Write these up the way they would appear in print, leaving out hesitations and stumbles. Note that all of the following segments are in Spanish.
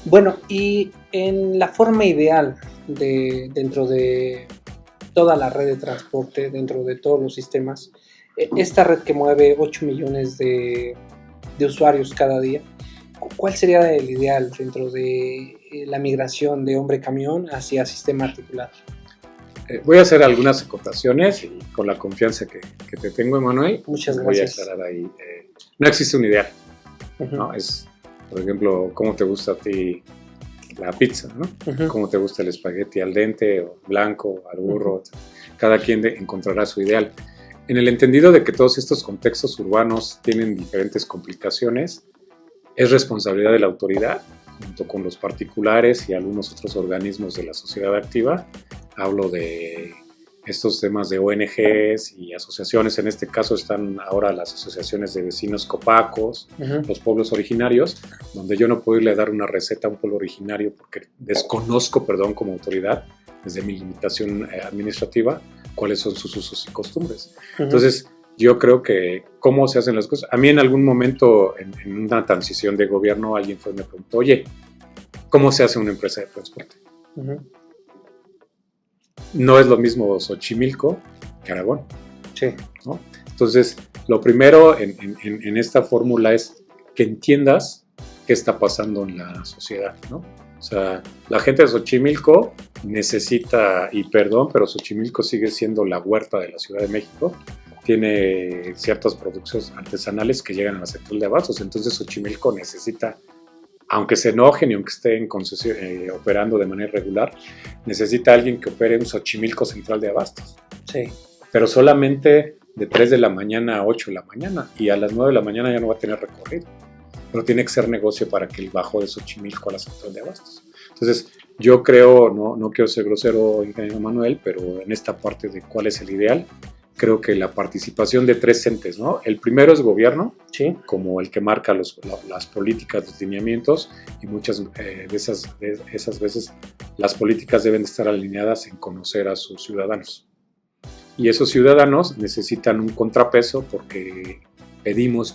Bueno, y en la forma ideal dentro de toda la red de transporte, dentro de todos los sistemas, esta red que mueve 8 millones de usuarios cada día, ¿cuál sería el ideal dentro de la migración de hombre-camión hacia sistema articulado? Voy a hacer algunas acotaciones y con la confianza que te tengo, Emanuel, Muchas voy a gracias. aclarar ahí. No existe un ideal, Uh-huh. ¿no? Es, por ejemplo, cómo te gusta a ti la pizza, ¿no? Uh-huh. Cómo te gusta el espagueti al dente o blanco, al burro. Cada quien encontrará su ideal. En el entendido de que todos estos contextos urbanos tienen diferentes complicaciones, es responsabilidad de la autoridad, junto con los particulares y algunos otros organismos de la sociedad activa. Hablo de estos temas de ONGs y asociaciones. En este caso están ahora las asociaciones de vecinos copacos, los pueblos originarios, donde yo no puedo irle a dar una receta a un pueblo originario porque desconozco, como autoridad, desde mi limitación administrativa, cuáles son sus usos y costumbres. Entonces, yo creo que cómo se hacen las cosas. A mí en algún momento, en una transición de gobierno, alguien fue y me preguntó, oye, ¿cómo se hace una empresa de transporte? No es lo mismo Xochimilco que Aragón. Sí. ¿No? Entonces, lo primero en esta fórmula es que entiendas qué está pasando en la sociedad, ¿no? O sea, la gente de Xochimilco necesita, y perdón, pero Xochimilco sigue siendo la huerta de la Ciudad de México. Tiene ciertas producciones artesanales que llegan a la central de abastos. Entonces, Xochimilco necesita, aunque se enojen y aunque estén operando de manera regular, necesita alguien que opere un Xochimilco central de abastos. Sí. Pero solamente de 3 de la mañana a 8 de la mañana, y a las 9 de la mañana ya no va a tener recorrido. Pero tiene que ser negocio para que el bajo de Xochimilco a la central de abastos. Entonces, yo creo, no quiero ser grosero, ingeniero Manuel, pero en esta parte de cuál es el ideal, creo que la participación de 3 entes, ¿no? El primero es gobierno, sí, como el que marca las políticas, los lineamientos, y muchas de esas veces las políticas deben de estar alineadas en conocer a sus ciudadanos. Y esos ciudadanos necesitan un contrapeso porque pedimos,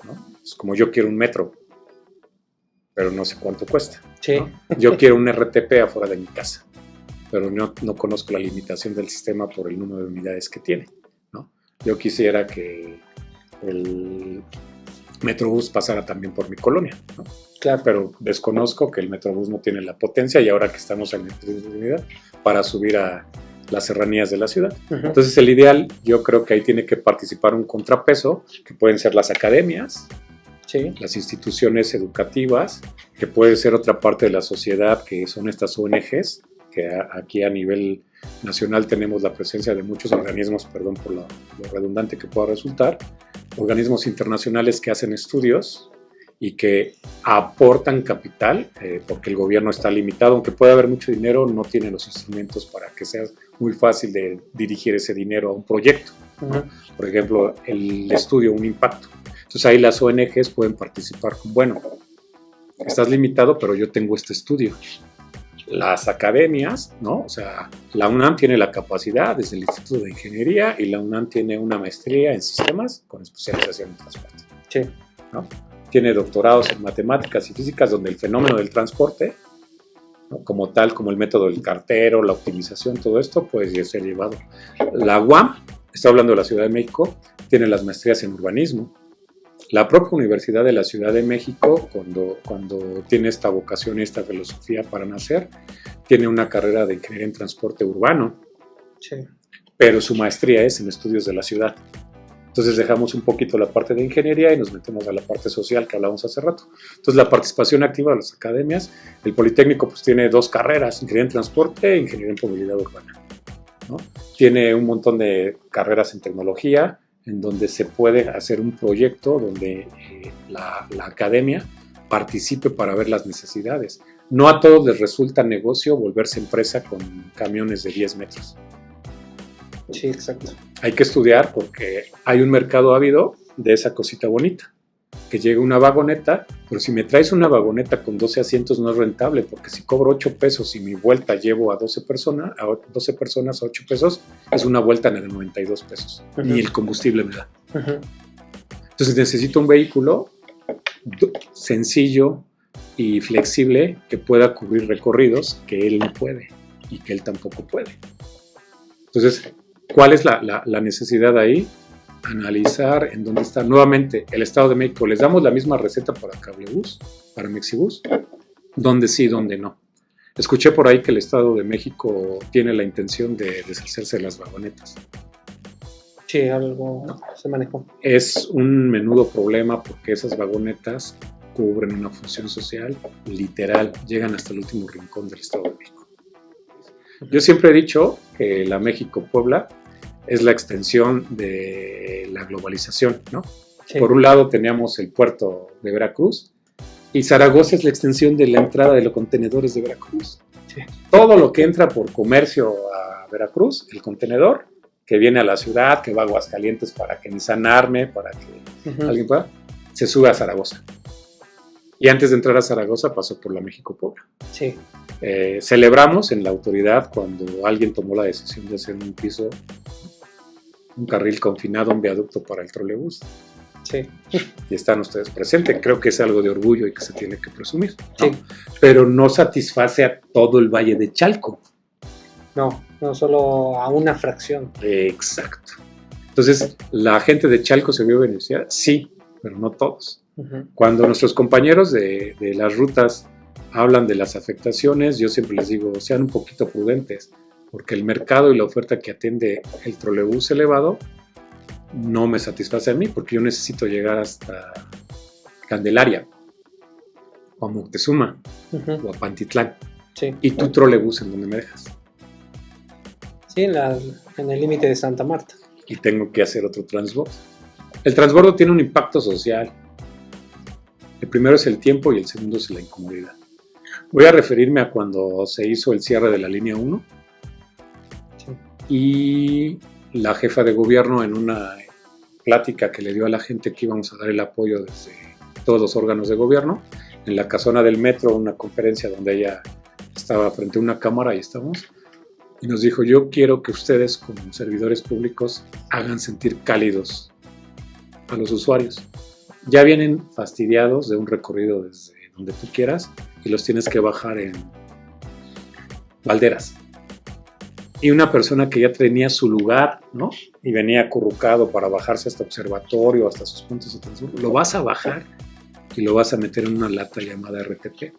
¿no? Es como yo quiero un metro, pero no sé cuánto cuesta. Sí. ¿No? Yo quiero un RTP afuera de mi casa, pero no conozco la limitación del sistema por el número de unidades que tiene, ¿no? Yo quisiera que el Metrobús pasara también por mi colonia, ¿no? Claro. Pero desconozco que el Metrobús no tiene la potencia y ahora que estamos en electricidad para subir a las serranías de la ciudad. Entonces el ideal, yo creo que ahí tiene que participar un contrapeso, que pueden ser las academias, sí, las instituciones educativas, que puede ser otra parte de la sociedad, que son estas ONGs, que aquí a nivel nacional tenemos la presencia de muchos organismos, perdón por lo redundante que pueda resultar, organismos internacionales que hacen estudios y que aportan capital, porque el gobierno está limitado, aunque pueda haber mucho dinero, no tiene los instrumentos para que sea muy fácil de dirigir ese dinero a un proyecto, ¿no? Por ejemplo, el estudio, un impacto. Entonces ahí las ONGs pueden participar con, bueno, estás limitado, pero yo tengo este estudio. Las academias, ¿no? O sea, la UNAM tiene la capacidad desde el Instituto de Ingeniería y la UNAM tiene una maestría en sistemas con especialización en transporte. Sí. ¿No? Tiene doctorados en matemáticas y físicas donde el fenómeno del transporte, ¿no? Como tal, como el método del cartero, la optimización, todo esto puede ser llevado. La UAM, está hablando de la Ciudad de México, tiene las maestrías en urbanismo. La propia Universidad de la Ciudad de México, cuando tiene esta vocación y esta filosofía para nacer, tiene una carrera de ingeniería en transporte urbano, sí, pero su maestría es en estudios de la ciudad. Entonces dejamos un poquito la parte de ingeniería y nos metemos a la parte social que hablábamos hace rato. Entonces la participación activa de las academias, el Politécnico pues tiene 2 carreras, ingeniería en transporte e ingeniería en movilidad urbana, ¿no? Tiene un montón de carreras en tecnología, en donde se puede hacer un proyecto donde la academia participe para ver las necesidades. No a todos les resulta negocio volverse empresa con camiones de 10 metros. Sí, exacto. Hay que estudiar porque hay un mercado ávido de esa cosita bonita. Que llegue una vagoneta, pero si me traes una vagoneta con 12 asientos no es rentable, porque si cobro 8 pesos y mi vuelta llevo a 12 personas a 8 pesos, es una vuelta de 92 pesos. Ni el combustible me da. Entonces necesito un vehículo sencillo, y flexible que pueda cubrir recorridos que él no puede y que él tampoco puede. Entonces, ¿cuál es la necesidad ahí? Analizar en dónde está nuevamente el Estado de México. Les damos la misma receta para Cablebús, para Mexibús, dónde sí, dónde no. Escuché por ahí que el Estado de México tiene la intención de deshacerse de las vagonetas. Sí, algo se manejó. Es un menudo problema porque esas vagonetas cubren una función social literal, llegan hasta el último rincón del Estado de México. Yo siempre he dicho que la México-Puebla es la extensión de la globalización, ¿no? Sí. Por un lado teníamos el puerto de Veracruz y Zaragoza es la extensión de la entrada de los contenedores de Veracruz. Sí. Todo lo que entra por comercio a Veracruz, el contenedor que viene a la ciudad, que va a Aguascalientes para que Nissan arme, para que alguien pueda, se sube a Zaragoza. Y antes de entrar a Zaragoza pasó por la México-Puebla. Sí. Celebramos en la autoridad cuando alguien tomó la decisión de hacer un piso, un carril confinado, un viaducto para el trolebús. Sí. Y están ustedes presentes. Creo que es algo de orgullo y que se tiene que presumir, ¿no? Sí. Pero no satisface a todo el Valle de Chalco. No solo a una fracción. Exacto. Entonces, ¿la gente de Chalco se vio beneficiada? Sí, pero no todos. Cuando nuestros compañeros de las rutas hablan de las afectaciones, yo siempre les digo, sean un poquito prudentes, porque el mercado y la oferta que atiende el trolebús elevado no me satisface a mí, porque yo necesito llegar hasta Candelaria, o a Moctezuma, o a Pantitlán. Sí. ¿Y tu trolebús en dónde me dejas? Sí, en el límite de Santa Marta. Y tengo que hacer otro transbordo. El transbordo tiene un impacto social. El primero es el tiempo y el segundo es la incomodidad. Voy a referirme a cuando se hizo el cierre de la línea 1 sí. Y la jefa de gobierno en una plática que le dio a la gente que íbamos a dar el apoyo desde todos los órganos de gobierno, en la casona del metro, una conferencia donde ella estaba frente a una cámara y estamos, y nos dijo, yo quiero que ustedes como servidores públicos hagan sentir cálidos a los usuarios. Ya vienen fastidiados de un recorrido desde donde tú quieras y los tienes que bajar en Valderas. Y una persona que ya tenía su lugar, ¿no? Y venía acurrucado para bajarse hasta observatorio, hasta sus puntos de transbordo, lo vas a bajar y lo vas a meter en una lata llamada RTP.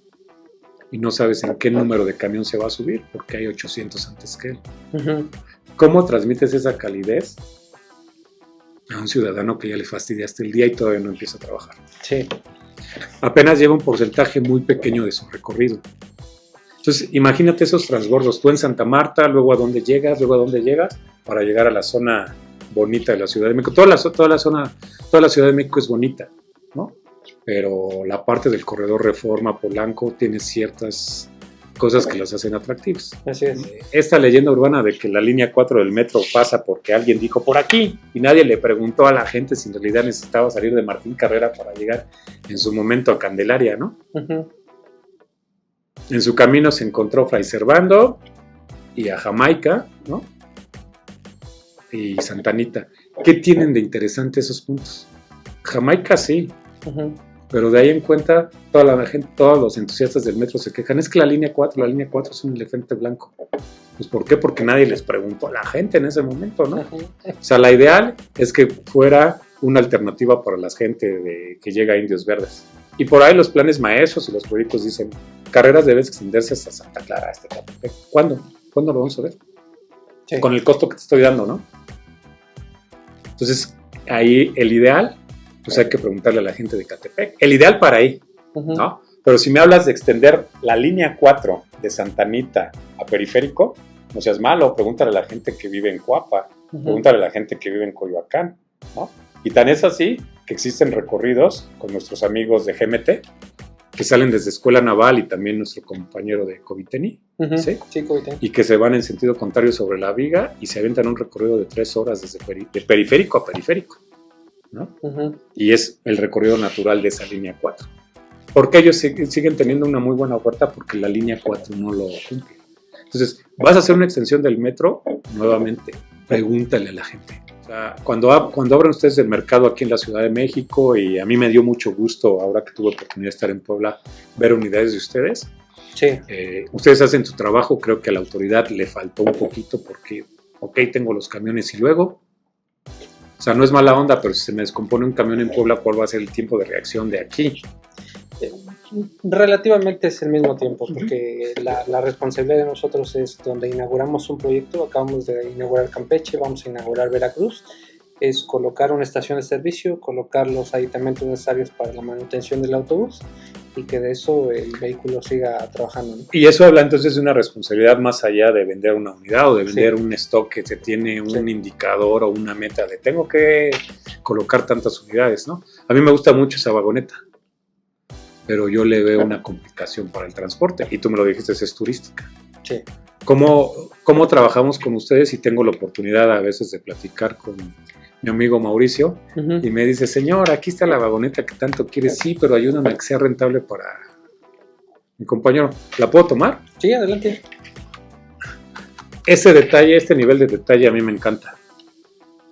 Y no sabes en qué número de camión se va a subir, porque hay 800 antes que él. ¿Cómo transmites esa calidez a un ciudadano que ya le fastidiaste el día y todavía no empieza a trabajar? Sí. Apenas lleva un porcentaje muy pequeño de su recorrido. Entonces, imagínate esos transbordos. Tú en Santa Marta, luego a dónde llegas, para llegar a la zona bonita de la Ciudad de México. Toda la Ciudad de México es bonita, ¿no? Pero la parte del corredor Reforma, Polanco, tiene ciertas cosas que las hacen atractivas. Así es. Esta leyenda urbana de que la línea 4 del metro pasa porque alguien dijo por aquí y nadie le preguntó a la gente si en realidad necesitaba salir de Martín Carrera para llegar en su momento a Candelaria, ¿no? En su camino se encontró Fray Servando y a Jamaica, ¿no? Y Santa Anita. ¿Qué tienen de interesante esos puntos? Jamaica sí, pero de ahí en cuenta toda la gente, todos los entusiastas del metro se quejan. Es que la línea 4 es un elefante blanco. Pues ¿por qué? Porque nadie les preguntó a la gente en ese momento, ¿no? O sea, la ideal es que fuera una alternativa para la gente que llega a Indios Verdes. Y por ahí los planes maestros y los proyectos dicen, carreras deben extenderse hasta Santa Clara, hasta Catepec. ¿Cuándo? ¿Cuándo lo vamos a ver? Sí. Con el costo que te estoy dando, ¿no? Entonces, ahí el ideal, pues hay que preguntarle a la gente de Catepec. El ideal para ahí, ¿no? Pero si me hablas de extender la línea 4 de Santa Anita a Periférico, no seas malo, pregúntale a la gente que vive en Coapa, pregúntale a la gente que vive en Coyoacán, ¿no? Y tan es así que existen recorridos con nuestros amigos de GMT que salen desde Escuela Naval y también nuestro compañero de Coviteni, ¿sí? Sí, Coviteni. Y que se van en sentido contrario sobre la viga y se aventan un recorrido de 3 horas desde de periférico a periférico, ¿no? Y es el recorrido natural de esa línea 4. ¿Por qué ellos siguen teniendo una muy buena oferta? Porque la línea 4 no lo cumple. Entonces, vas a hacer una extensión del metro, nuevamente, pregúntale a la gente. sea, cuando abren ustedes el mercado aquí en la Ciudad de México, y a mí me dio mucho gusto, ahora que tuve oportunidad de estar en Puebla, ver unidades de ustedes. Sí. Ustedes hacen su trabajo, creo que a la autoridad le faltó un poquito porque, ok, tengo los camiones y luego, o sea, no es mala onda, pero si se me descompone un camión en Puebla, ¿cuál va a ser el tiempo de reacción de aquí? Relativamente es el mismo tiempo, porque la responsabilidad de nosotros es donde inauguramos un proyecto. Acabamos de inaugurar Campeche, vamos a inaugurar Veracruz, es colocar una estación de servicio, colocar los aditamentos necesarios para la manutención del autobús y que de eso el vehículo siga trabajando, ¿no? Y eso habla entonces de una responsabilidad más allá de vender una unidad o de vender un stock que se tiene un indicador o una meta de tengo que colocar tantas unidades, ¿no? A mí me gusta mucho esa vagoneta, pero yo le veo una complicación para el transporte, y tú me lo dijiste, es turística. Sí. ¿Cómo trabajamos con ustedes? Y tengo la oportunidad a veces de platicar con mi amigo Mauricio, y me dice, señor, aquí está la vagoneta que tanto quieres, sí, pero ayúdame a que sea rentable para mi compañero. ¿La puedo tomar? Sí, adelante. Ese detalle, este nivel de detalle a mí me encanta.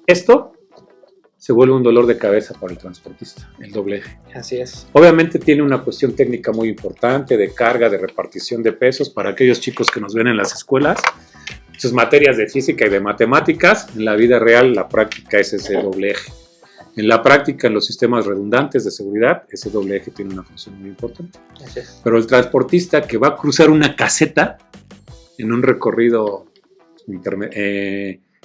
Esto se vuelve un dolor de cabeza para el transportista, el doble eje. Así es. Obviamente tiene una cuestión técnica muy importante de carga, de repartición de pesos para aquellos chicos que nos ven en las escuelas. Sus materias de física y de matemáticas, en la vida real la práctica es ese doble eje. En la práctica, en los sistemas redundantes de seguridad, ese doble eje tiene una función muy importante. Así es. Pero el transportista que va a cruzar una caseta en un recorrido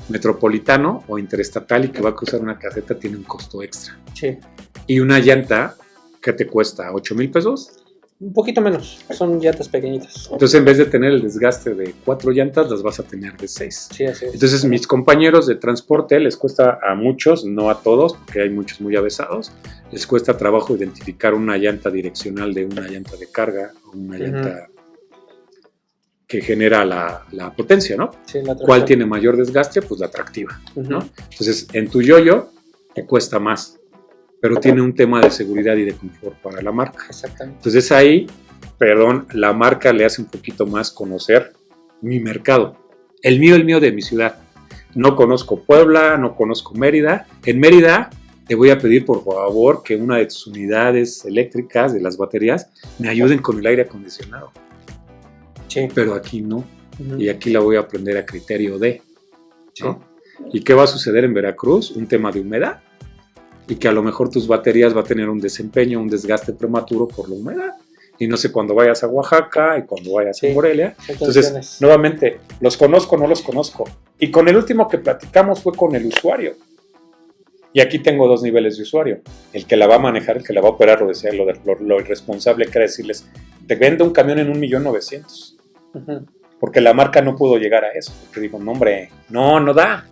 metropolitano o interestatal y que va a cruzar una caseta tiene un costo extra. Sí. Y una llanta que te cuesta 8,000 pesos. Un poquito menos, son llantas pequeñitas. Entonces, en vez de tener el desgaste de 4 llantas, las vas a tener de 6. Sí, así es. Entonces, mis compañeros de transporte les cuesta a muchos, no a todos, porque hay muchos muy avesados, les cuesta trabajo identificar una llanta direccional de una llanta de carga o una llanta que genera la potencia, ¿no? Sí, la tracción. ¿Cuál tiene mayor desgaste? Pues la tractiva, ¿no? Entonces, en tu yoyo te cuesta más, pero tiene un tema de seguridad y de confort para la marca. Exactamente. Entonces ahí, la marca le hace un poquito más conocer mi mercado. El mío de mi ciudad. No conozco Puebla, no conozco Mérida. En Mérida te voy a pedir por favor que una de tus unidades eléctricas, de las baterías, me ayuden con el aire acondicionado. Sí. Pero aquí no. Y aquí la voy a aprender a criterio de, ¿no? ¿Y qué va a suceder en Veracruz? Un tema de humedad. Y que a lo mejor tus baterías va a tener un desempeño, un desgaste prematuro por la humedad. Y no sé cuándo vayas a Oaxaca y cuando vayas a Morelia. Entonces, nuevamente, ¿los conozco o no los conozco? Y con el último que platicamos fue con el usuario. Y aquí tengo 2 niveles de usuario. El que la va a manejar, el que la va a operar, lo irresponsable que era decirles, te vendo un camión en 1,900,000. Porque la marca no pudo llegar a eso. Porque digo, no hombre, no da.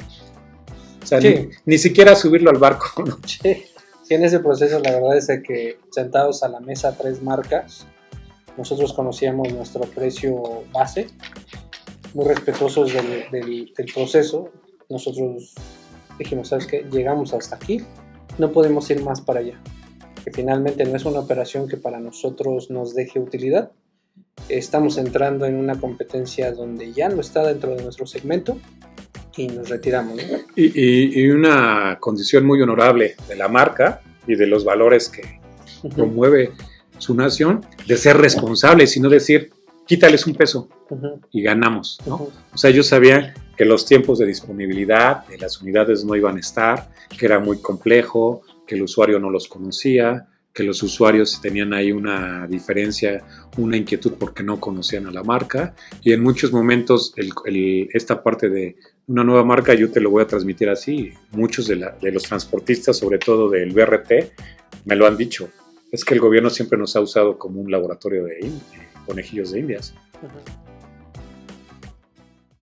O sea, ni siquiera subirlo al barco, ¿no? Sí, en ese proceso la verdad es que sentados a la mesa 3 marcas, nosotros conocíamos nuestro precio base, muy respetuosos del proceso. Nosotros dijimos, ¿sabes qué? Llegamos hasta aquí, no podemos ir más para allá. Que finalmente no es una operación que para nosotros nos deje utilidad. Estamos entrando en una competencia donde ya no está dentro de nuestro segmento. Y nos retiramos, ¿no? Y una condición muy honorable de la marca y de los valores que promueve su nación, de ser responsables y no decir, quítales un peso y ganamos, ¿no? O sea, ellos sabían que los tiempos de disponibilidad de las unidades no iban a estar, que era muy complejo, que el usuario no los conocía, que los usuarios tenían ahí una diferencia, una inquietud porque no conocían a la marca, y en muchos momentos esta parte de una nueva marca, yo te lo voy a transmitir así, muchos de los transportistas, sobre todo del BRT, me lo han dicho, es que el gobierno siempre nos ha usado como un laboratorio de conejillos de indias.